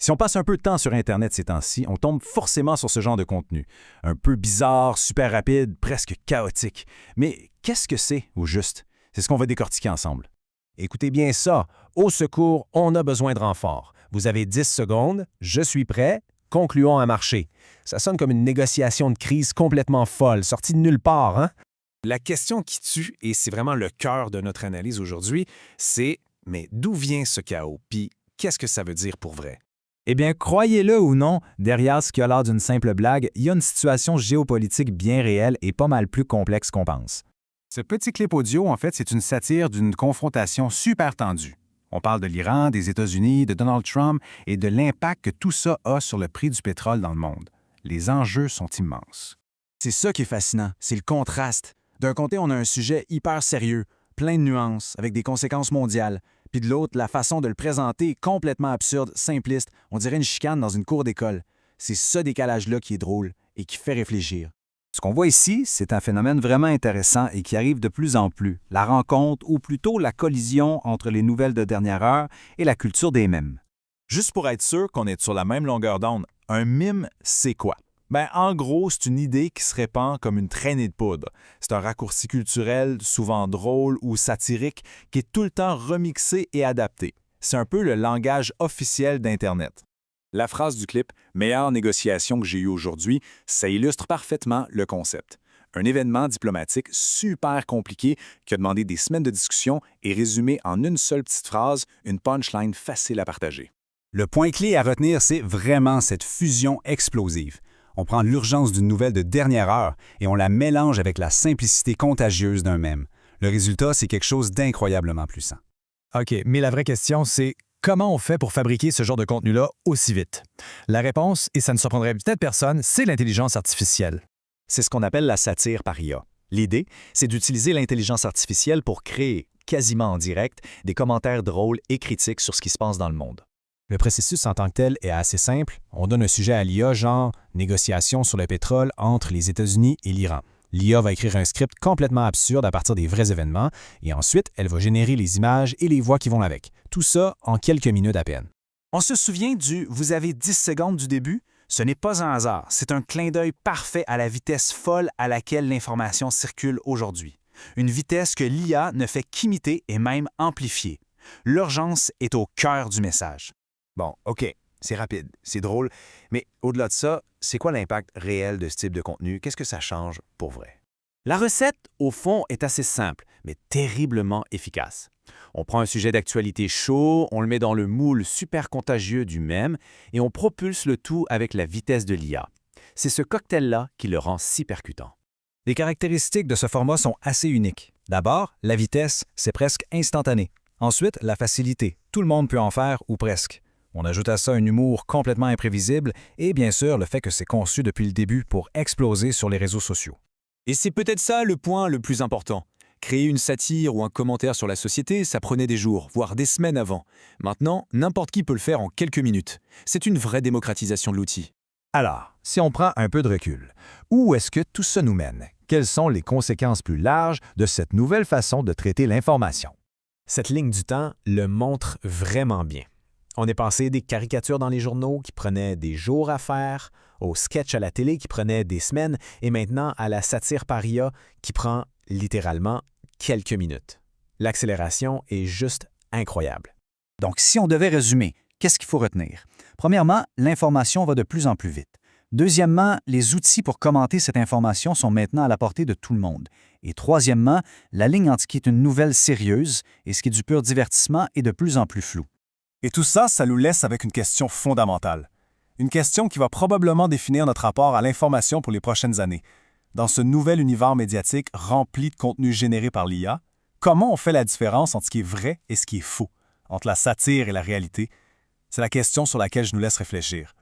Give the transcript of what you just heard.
Si on passe un peu de temps sur Internet ces temps-ci, on tombe forcément sur ce genre de contenu. Un peu bizarre, super rapide, presque chaotique. Mais qu'est-ce que c'est, au juste? C'est ce qu'on va décortiquer ensemble. Écoutez bien ça. Au secours, on a besoin de renfort. Vous avez 10 secondes, je suis prêt, concluons à marcher. Ça sonne comme une négociation de crise complètement folle, sortie de nulle part, hein? La question qui tue, et c'est vraiment le cœur de notre analyse aujourd'hui, c'est « mais d'où vient ce chaos? Puis qu'est-ce que ça veut dire pour vrai? » Eh bien, croyez-le ou non, derrière ce qui a l'air d'une simple blague, il y a une situation géopolitique bien réelle et pas mal plus complexe qu'on pense. Ce petit clip audio, en fait, c'est une satire d'une confrontation super tendue. On parle de l'Iran, des États-Unis, de Donald Trump et de l'impact que tout ça a sur le prix du pétrole dans le monde. Les enjeux sont immenses. C'est ça qui est fascinant, c'est le contraste. D'un côté, on a un sujet hyper sérieux, plein de nuances, avec des conséquences mondiales. Puis de l'autre, la façon de le présenter est complètement absurde, simpliste. On dirait une chicane dans une cour d'école. C'est ce décalage-là qui est drôle et qui fait réfléchir. Ce qu'on voit ici, c'est un phénomène vraiment intéressant et qui arrive de plus en plus. La rencontre, ou plutôt la collision entre les nouvelles de dernière heure et la culture des mèmes. Juste pour être sûr qu'on est sur la même longueur d'onde, un mime, c'est quoi? En gros, c'est une idée qui se répand comme une traînée de poudre. C'est un raccourci culturel, souvent drôle ou satirique, qui est tout le temps remixé et adapté. C'est un peu le langage officiel d'Internet. La phrase du clip « meilleure négociation que j'ai eue aujourd'hui », ça illustre parfaitement le concept. Un événement diplomatique super compliqué qui a demandé des semaines de discussion et résumé en une seule petite phrase, une punchline facile à partager. Le point clé à retenir, c'est vraiment cette fusion explosive. On prend l'urgence d'une nouvelle de dernière heure et on la mélange avec la simplicité contagieuse d'un mème. Le résultat, c'est quelque chose d'incroyablement puissant. OK, mais la vraie question, c'est comment on fait pour fabriquer ce genre de contenu-là aussi vite? La réponse, et ça ne surprendrait peut-être personne, c'est l'intelligence artificielle. C'est ce qu'on appelle la satire par IA. L'idée, c'est d'utiliser l'intelligence artificielle pour créer, quasiment en direct, des commentaires drôles et critiques sur ce qui se passe dans le monde. Le processus en tant que tel est assez simple. On donne un sujet à l'IA, genre « négociation sur le pétrole entre les États-Unis et l'Iran ». L'IA va écrire un script complètement absurde à partir des vrais événements et ensuite, elle va générer les images et les voix qui vont avec. Tout ça en quelques minutes à peine. On se souvient du « vous avez 10 secondes du début ». Ce n'est pas un hasard, c'est un clin d'œil parfait à la vitesse folle à laquelle l'information circule aujourd'hui. Une vitesse que l'IA ne fait qu'imiter et même amplifier. L'urgence est au cœur du message. Bon, OK, c'est rapide, c'est drôle, mais au-delà de ça, c'est quoi l'impact réel de ce type de contenu? Qu'est-ce que ça change pour vrai? La recette, au fond, est assez simple, mais terriblement efficace. On prend un sujet d'actualité chaud, on le met dans le moule super contagieux du mème et on propulse le tout avec la vitesse de l'IA. C'est ce cocktail-là qui le rend si percutant. Les caractéristiques de ce format sont assez uniques. D'abord, la vitesse, c'est presque instantané. Ensuite, la facilité. Tout le monde peut en faire ou presque. On ajoute à ça un humour complètement imprévisible et bien sûr le fait que c'est conçu depuis le début pour exploser sur les réseaux sociaux. Et c'est peut-être ça le point le plus important. Créer une satire ou un commentaire sur la société, ça prenait des jours, voire des semaines avant. Maintenant, n'importe qui peut le faire en quelques minutes. C'est une vraie démocratisation de l'outil. Alors, si on prend un peu de recul, où est-ce que tout ça nous mène? Quelles sont les conséquences plus larges de cette nouvelle façon de traiter l'information? Cette ligne du temps le montre vraiment bien. On est passé des caricatures dans les journaux qui prenaient des jours à faire, aux sketchs à la télé qui prenaient des semaines, et maintenant à la satire par IA qui prend littéralement quelques minutes. L'accélération est juste incroyable. Donc, si on devait résumer, qu'est-ce qu'il faut retenir? Premièrement, l'information va de plus en plus vite. Deuxièmement, les outils pour commenter cette information sont maintenant à la portée de tout le monde. Et troisièmement, la ligne entre ce qui est une nouvelle sérieuse et ce qui est du pur divertissement est de plus en plus floue. Et tout ça, ça nous laisse avec une question fondamentale. Une question qui va probablement définir notre rapport à l'information pour les prochaines années. Dans ce nouvel univers médiatique rempli de contenu généré par l'IA, comment on fait la différence entre ce qui est vrai et ce qui est faux, entre la satire et la réalité? C'est la question sur laquelle je nous laisse réfléchir.